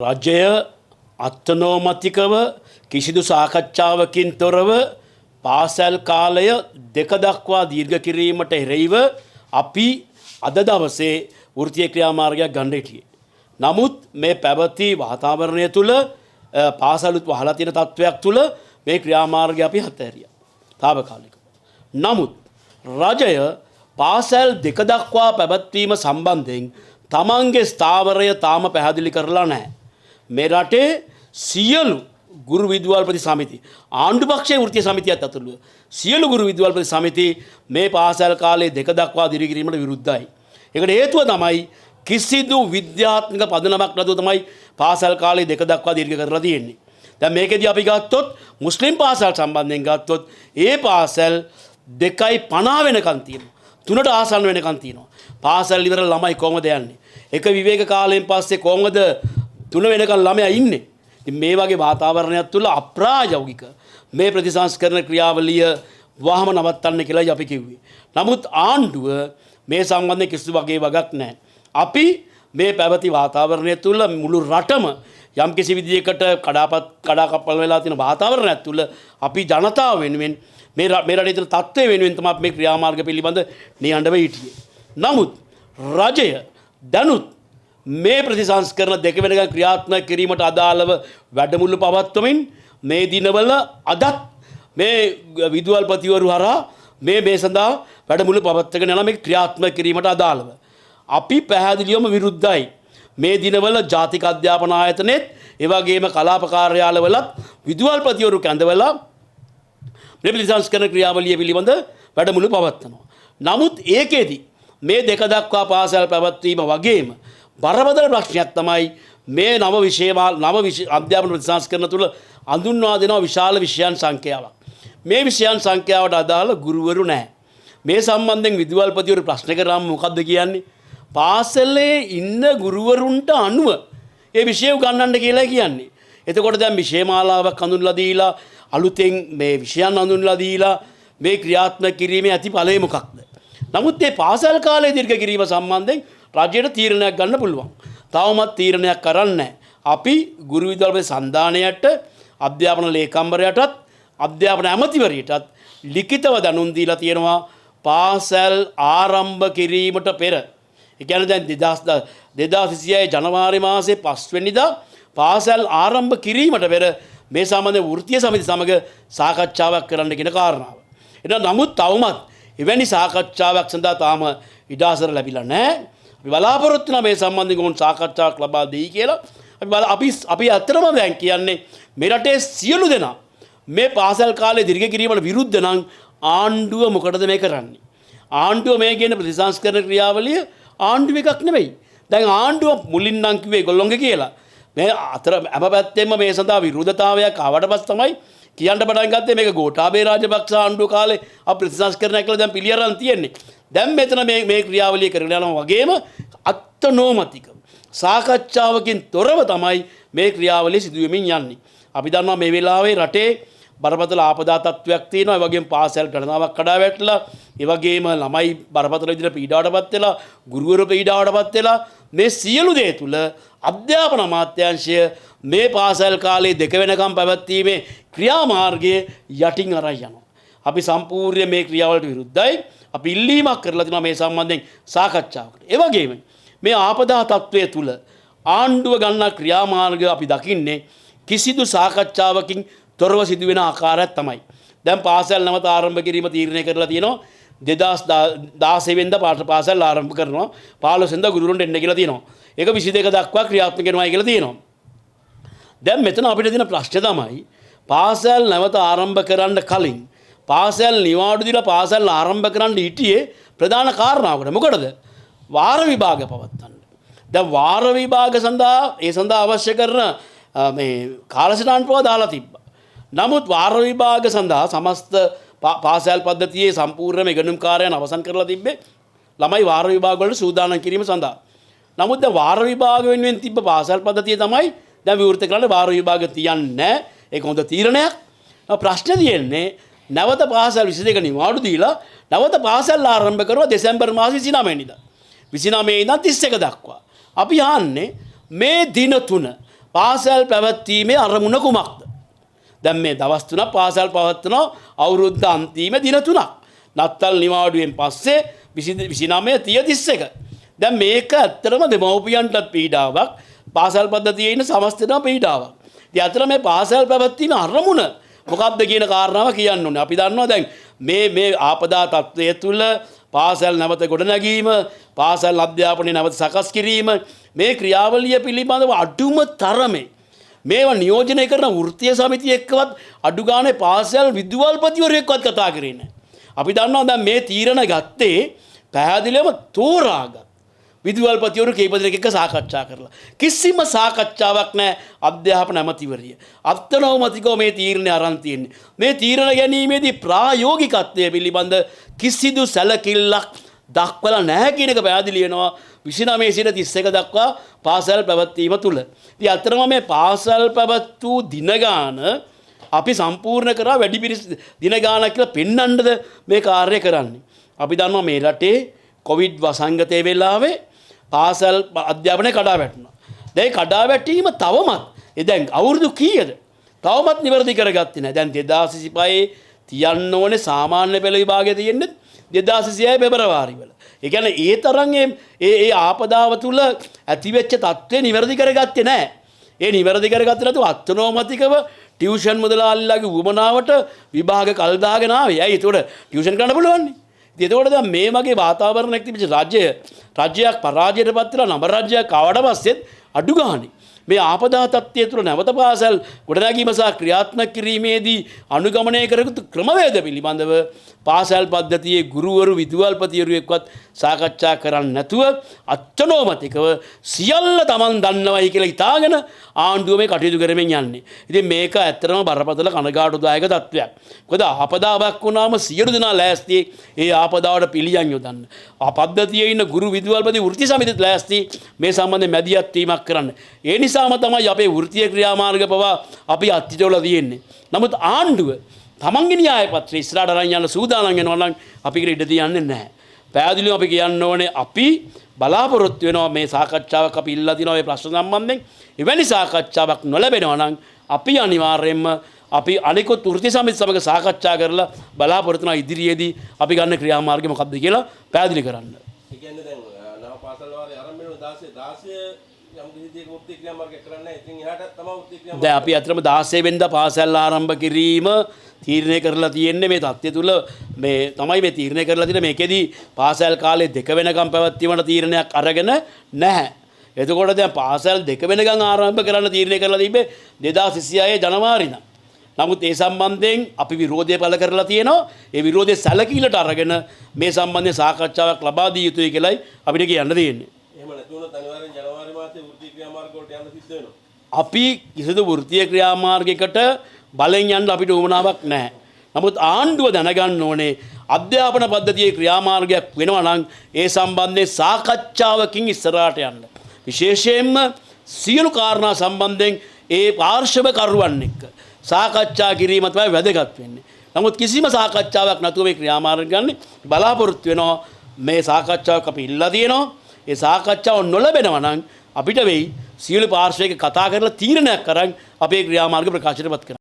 රජය අත්නෝමතිකව කිසිදු සාකච්ඡාවකින් තොරව පාසල් කාලය දෙක දක්වා දීර්ඝ කිරීමට එරෙහිව අපි අද දවසේ වෘත්තීය ක්‍රියාමාර්ගයක් ගන්න හිටියේ. නමුත් මේ පැවති වාතාවරණය තුළ පාසලුත් වහලා තියෙන තත්වයක් තුළ මේ ක්‍රියාමාර්ගය අපි අත්හැරියා. తాවකාලිකව. නමුත් රජය පාසල් දෙක දක්වා පැවැත්වීම සම්බන්ධයෙන් තමන්ගේ ස්ථාවරය තාම පැහැදිලි කරලා නැහැ. මේ රටේ සියලු ගුරු විද්‍යාල්පති සමිති ආණ්ඩු පක්ෂයේ වෘත්තීය සමිතියත් ඇතුළුව සියලු ගුරු විද්‍යාල්පති සමිති මේ පාසල් කාලයේ දෙක දක්වා දිරි කිරීමට විරුද්ධයි. ඒකට හේතුව තමයි කිසිදු විද්‍යාත්මක පදනමක් නැතුව තමයි පාසල් කාලයේ දෙක දක්වා දීර්ඝ කරලා තියෙන්නේ. දැන් මේකෙදී අපි ගත්තොත් මුස්ලිම් පාසල් සම්බන්ධයෙන් ගත්තොත් ඒ පාසල් 2:50 වෙනකන් තියෙනවා. 3ට ආසන්න වෙනකන් තියෙනවා. පාසල් ඉවර ළමයි කොහමද යන්නේ? එක විවේක කාලයෙන් පස්සේ කොහමද 3 වෙනකන් ළමයා ඉන්නේ? ඉතින් මේ වගේ වාතාවරණයක් තුළ අප්‍රායෝගික මේ ප්‍රතිසංස්කරණ ක්‍රියාවලිය වහම නවත්තන්න කියලායි අපි කිව්වේ. නමුත් ආණ්ඩුව මේ සම්බන්ධයෙන් කිසිදු වගේ වගක් නැහැ. අපි මේ පැවති වාතාවරණය තුළ මුළු රටම යම් කිසි විදියකට කඩාකප්පල් වෙලා තියෙන වාතාවරණයක් තුළ අපි ජනතාව වෙනුවෙන් මේ රටේ තියෙන තත්ත්වය වෙනුවෙන් තමයි මේ ක්‍රියාමාර්ග පිළිබඳ නිහඬව හිටියේ. නමුත් රජය දැනුත් මේ ප්‍රතිසංස්කරණ දෙක වෙනකන් ක්‍රියාත්මක කිරීමට අදාළව වැඩමුළු පවත්වමින් මේ දිනවල අදත් මේ විදුහල්පතිවරු හරහා මේ සඳහා වැඩමුළු පවත්වාගෙන යන මේ ක්‍රියාත්මක කිරීමට අදාළව අපි පැහැදිලිවම විරුද්ධයි. මේ දිනවල ජාතික අධ්‍යාපන ආයතනෙත් ඒ වගේම කලාප කාර්යාලවලත් විදුහල්පතිවරු කැඳවලා මේ ප්‍රතිසංස්කරණ ක්‍රියාවලිය පිළිබඳ වැඩමුළු පවත්වනවා. නමුත් ඒකෙදී මේ දෙක දක්වා පාසල් පැවැත්වීම වගේම බරපතල ප්‍රශ්නයක් තමයි මේ නව අධ්‍යාපන ප්‍රතිසංස්කරණ තුළ අඳුන්වා දෙන විශාල විෂයන් සංඛ්‍යාවක්. මේ විෂයන් සංඛ්‍යාවට අදාළ ගුරුවරු නැහැ. මේ සම්බන්ධයෙන් විදුහල්පතිවරු ප්‍රශ්න කරාම මොකද්ද කියන්නේ? පාසලේ ඉන්න ගුරුවරුන්ට අනුව ඒ විෂය උගන්වන්න කියලා කියන්නේ. එතකොට දැන් විෂය මාලාවක් හඳුන්වලා දීලා අලුතෙන් මේ විෂයන් හඳුන්වලා දීලා මේ ක්‍රියාත්මක කිරීමේ ඇති ඵලය මොකක්ද? නමුත් මේ පාසල් කාලයේ දීර්ඝ කිරීම සම්බන්ධයෙන් රජයට තීරණයක් ගන්න පුළුවන්. තවමත් තීරණයක් කරන්නේ අපි ගුරු විද්‍යාලයේ සන්දානයට අධ්‍යාපන ලේකම්වරයටත් අධ්‍යාපන ඇමතිවරයටත් ලිඛිතව දැනුම් දීලා තියෙනවා පාසල් ආරම්භ කිරීමට පෙර. ඒ කියන්නේ දැන් 2026 ජනවාරි මාසයේ 5 වෙනිදා පාසල් ආරම්භ කිරීමට පෙර මේ සම්බන්ධ වෘත්තීය සමිති සමග සාකච්ඡාවක් කරන්න කියන කාරණාව. එහෙනම් නමුත් තවමත් එවැනි සාකච්ඡාවක් සඳහා තාම ඉඩාසර ලැබිලා නැහැ. අපි බලාපොරොත්තු වෙනවා මේ සම්බන්ධයෙන් ඕන සාකච්ඡාවක් ලබා දෙයි කියලා. අපි අත්‍තරම දැන් කියන්නේ මේ රටේ සියලු දෙනා මේ පාසල් කාලේ දීර්ඝ කිරීමට විරුද්ධ නම් ආණ්ඩුව මොකටද මේ කරන්නේ? ආණ්ඩුව මේ කියන ප්‍රතිසංස්කරණ ක්‍රියාවලිය ආණ්ඩුව එකක් නෙවෙයි. දැන් ආණ්ඩුව මුලින් නම් කිව්වේ ඒගොල්ලොන්ගේ කියලා. මේ අතර හැම පැත්තෙම මේ සඳහා විරෝධතාවයක් ආවට පස්සේ තමයි කියන්න පටන් ගත්තේ මේක ගෝඨාභය රාජපක්ෂ ආණ්ඩුව කාලේ අපි ප්‍රතිසංස්කරණය කළා දැන් පිළියරන් තියෙන්නේ. දැන් මෙතන මේ ක්‍රියාවලිය කරගෙන යනවා වගේම අත්නෝමතික සාකච්ඡාවකින් තොරව තමයි මේ ක්‍රියාවලිය සිදු වෙමින් යන්නේ. අපි දන්නවා මේ වෙලාවේ රටේ බරපතල ආපදා තත්ත්වයක් තියෙනවා. ඒ වගේම පාසල් ගණනාවක් කඩා වැටලා, ඒ වගේම ළමයි බරපතල විදිහට පීඩාවටපත් වෙලා, ගුරුවරු පීඩාවටපත් වෙලා මේ සියලු දේ තුල අධ්‍යාපන අමාත්‍යාංශය මේ පාසල් කාලේ දෙක වෙනකම් පැවැත්වීමේ ක්‍රියාමාර්ගය යටින් අරන් යනවා. අපි සම්පූර්ණ මේ ක්‍රියාවලට විරුද්ධයි. අපි ඉල්ලීමක් කරලා තිනවා මේ සම්බන්ධයෙන් සාකච්ඡාවකට. ඒ වගේම මේ ආපදා තත්ත්වය තුල ආණ්ඩුව ගන්නා ක්‍රියාමාර්ග අපි දකින්නේ කිසිදු සාකච්ඡාවකින් තොරව සිදුවෙන ආකාරයක් තමයි. දැන් පාසල් නැවත ආරම්භ කිරීම තීරණය කරලා තියෙනවා 2016 වෙනිදා පාසල් ආරම්භ කරනවා. 15 වෙනිදා ගුරුවරුන්ට එන්න කියලා තියෙනවා. ඒක 22 දක්වා ක්‍රියාත්මක වෙනවා කියලා තියෙනවා. දැන් මෙතන අපිට තියෙන ප්‍රශ්නේ තමයි පාසල් නැවත ආරම්භ කරන්න කලින් පාසල් නිවාඩු දීලා පාසල් ආරම්භ කරන්න හිටියේ ප්‍රධාන කාරණාවකට. මොකටද? වාර විභාග පවත්වන්න. දැන් වාර විභාග සඳහා අවශ්‍ය කරන මේ කාලසටහන් පවා දාලා තිබ්බා. නමුත් වාර විභාග සඳහා සමස්ත පාසල් පද්ධතියේ සම්පූර්ණම ඉගෙනුම් කාර්යයන් අවසන් කරලා තිබ්බේ ළමයි වාර විභාග වලට සූදානම් කිරීම සඳහා. නමුත් දැන් වාර විභාග වෙනුවෙන් තිබ්බ පාසල් පද්ධතිය තමයි දැන් විවෘත කරන්න වාර විභාග තියන්නේ නැහැ. ඒක හොඳ තීරණයක්. ප්‍රශ්නේ තියෙන්නේ නැවත පාසල් 22 නිවාඩු දීලා නැවත පාසල් ආරම්භ කරුවා දෙසැම්බර් මාස 29 වෙනිදා. 29 ඉඳන් 31 දක්වා. අපි ආන්නේ මේ දින තුන පාසල් පැවැත්වීමේ අරමුණ කුමක්ද? දැන් මේ දවස් 3ක් පාසල් පවත්වනවා අවුරුද්ද අන්තිම දින 3ක්. නත්තල් නිවාඩුවෙන් පස්සේ 29 30 31. දැන් මේක ඇත්තටම දෙමව්පියන්ටත් පීඩාවක්, පාසල් පද්ධතියේ ඉන්න සමස්තයටම පීඩාවක්. ඉතින් අතර මේ පාසල් පැවැත්වීමේ අරමුණ මොකක්ද කියන කාරණාව කියන්න ඕනේ. අපි දන්නවා දැන් මේ ආපදා තත්ත්වය තුළ පාසල් නැවත ගොඩනැගීම, පාසල් අධ්‍යාපනය නැවත සකස් කිරීම, මේ ක්‍රියාවලිය පිළිබඳව අඩුම තරමේ මේවා නියෝජනය කරන වෘත්තීය සමිතිය එක්කවත් අඩු ගානේ පාසල් විදුහල්පතිවරයෙක්වත් කතා කරේ නැහැ. අපි දන්නවා දැන් මේ තීරණ ගත්තේ පැහැදිලිවම තෝරාගත් විදුහල්පතිවරු කීප දෙනෙක් එක්ක සාකච්ඡා කරලා. කිසිම සාකච්ඡාවක් නැහැ අධ්‍යාපන ඇමතිවරිය. අත්නෝමතිකව මේ තීරණය අරන් තියෙන්නේ. මේ තීරණ ගැනීමේදී ප්‍රායෝගිකත්වය පිළිබඳ කිසිදු සැලකිල්ලක් දක්වලා නැහැ කියන එක පැහැදිලි වෙනවා 29 සිට 31 දක්වා පාසල් පැවැත්වීම තුල. ඉතින් අතරම මේ පාසල් පැවැත් වූ දින ගාන අපි සම්පූර්ණ කරා වැඩි පිරිස දින ගානක් කියලා පෙන්වන්නද මේ කාර්යය කරන්නේ. අපි දන්නවා මේ රටේ කොවිඩ් වසංගතයේ වෙලාවේ පාසල් අධ්‍යාපනය කඩා වැටුණා. දැන් කඩා වැටීම තවමත් දැන් අවුරුදු කීයද? තවමත් නිවැරදි කරගත්තේ නැහැ. දැන් 2025 තියන්න ඕනේ සාමාන්‍ය පෙළ විභාගය තියෙන්නේ 2026 පෙබරවාරි වල. ඒ කියන්නේ ඒ තරම් ඒ ආපදාව තුල ඇතිවෙච්ච තත්ත්වේ නිවැරදි කරගත්තේ නැහැ. ඒ නිවැරදි කරගත්තේ නැතුව අත්නෝමතිකව ටියුෂන් මුදලාලිලාගේ උවමනාවට විභාග කල් දාගෙන ආවේ. ඇයි ඒතකොට ටියුෂන් කරන්න පුළුවන් නේ? එතකොට දැන් මේ වගේ වාතාවරණයක් තිබිච්ච රජයක් පරාජයට පත් වෙලා නව රජයක් ආවට පස්සෙත් අඩු ගානේ මේ ආපදා තත්ත්වය තුළ නැවත පාසල් ගොඩනැගීම සහ ක්‍රියාත්මක කිරීමේදී අනුගමනය කරගත්තු ක්‍රමවේද පිළිබඳව පාසල් පද්ධතියේ ගුරුවරු විදුහල්පතිවරු එක්කවත් සාකච්ඡා කරන්නේ නැතුව අත්නෝමතිකව සියල්ල Taman දන්නවයි කියලා හිතාගෙන ආණ්ඩුව මේ කටයුතු කරමින් යන්නේ. ඉතින් මේක ඇත්තටම බරපතල කනගාටුදායක තත්ත්වයක්. මොකද ආපදාවක් වුණාම සියලු දෙනා ලෑස්ති ඒ ආපදාවට පිළියම් යොදන්න. ආ පද්ධතියේ ඉන්න ගුරු විදුහල්පති වෘත්ති සමිතියත් ලෑස්ති මේ සම්බන්ධයෙන් මැදිහත් වීමක් කරන්න. ඒ නිසාම තමයි අපේ වෘත්තීය ක්‍රියාමාර්ග පවා අපි අත්හිටවලා තියෙන්නේ. නමුත් ආණ්ඩුව තමන්ගේ න්‍යාය පත්‍රය ඉස්සරහට අරන් යන සූදානම් වෙනවා නම් අපි ඉඩ තියන්නේ නැහැ. පැහැදිලිව අපි කියන්න ඕනේ අපි බලාපොරොත්තු වෙනවා මේ සාකච්ඡාවක් අපි ඉල්ලලා තිනවා මේ ප්‍රශ්න සම්බන්ධයෙන්. එවැනි සාකච්ඡාවක් නොලැබෙනවා නම් අපි අනිවාර්යයෙන්ම අපි අනිකුත් වෘත්ති සමිති සමග සාකච්ඡා කරලා බලාපොරොත්තු වෙනවා ඉදිරියේදී අපි ගන්න ක්‍රියාමාර්ගය මොකක්ද කියලා පැහැදිලි කරන්න. ඒ කියන්නේ දැන් නව පාසල් වාරේ ආරම්භ වෙනවා 16 යම් කිසි දෙයක වෘත්ති ක්‍රියාමාර්ගයක් කරන්නේ නැහැ. ඉතින් එහාට තමයි වෘත්ති ක්‍රියාමාර්ගය. දැන් අපි අතරම 16 වෙනිදා පාසල් ආරම්භ කිරීම තීරණය කරලා තියෙන්නේ මේ தත්ත්වය තුල මේ තමයි මේ තීරණය කරලා තියෙන්නේ මේකෙදි පාසල් කාලේ 2 වෙනකම් පැවැත්වීමට තීරණයක් අරගෙන නැහැ. එතකොට දැන් පාසල් 2 වෙනකම් ආරම්භ කරන්න තීරණය කරලා තිබ්බේ 2026 ජනවාරි නම්. නමුත් ඒ සම්බන්ධයෙන් අපි විරෝධය පළ කරලා තියෙනවා. ඒ විරෝධය සැලකිල්ලට අරගෙන මේ සම්බන්ධයෙන් සාකච්ඡාවක් ලබා දී යුතුයි කියලායි අපිට කියන්න තියෙන්නේ. එහෙම නැති වුණොත් අනිවාර්යෙන් ජනවාරි මාසයේ වෘත්ති ක්‍රියාමාර්ග වලට යන්න සිද්ධ වෙනවා. අපි කිසිදු වෘත්තීය ක්‍රියාමාර්ගයකට බලෙන් යන්න අපිට උවමනාවක් නැහැ. නමුත් ආණ්ඩුව දැනගන්න ඕනේ අධ්‍යාපන පද්ධතියේ ක්‍රියාමාර්ගයක් වෙනවා නම් ඒ සම්බන්ධයෙන් සාකච්ඡාවකින් ඉස්සරහට යන්න. විශේෂයෙන්ම සියලු කාරණා සම්බන්ධයෙන් ඒ පාර්ශව කරුවන් එක්ක සාකච්ඡා කිරීම තමයි වැදගත් වෙන්නේ. නමුත් කිසිම සාකච්ඡාවක් නැතුව මේ ක්‍රියාමාර්ග ගන්න බලාපොරොත්තු වෙනවා. මේ සාකච්ඡාවක් අපි ඉල්ලලා තියෙනවා. ඒ සාකච්ඡාව නොලැබෙනවා නම් අපිට වෙයි සියලු පාර්ශවයක කතා කරලා තීරණයක් කරන් අපේ ක්‍රියාමාර්ග ප්‍රකාශයටපත් කරන්න.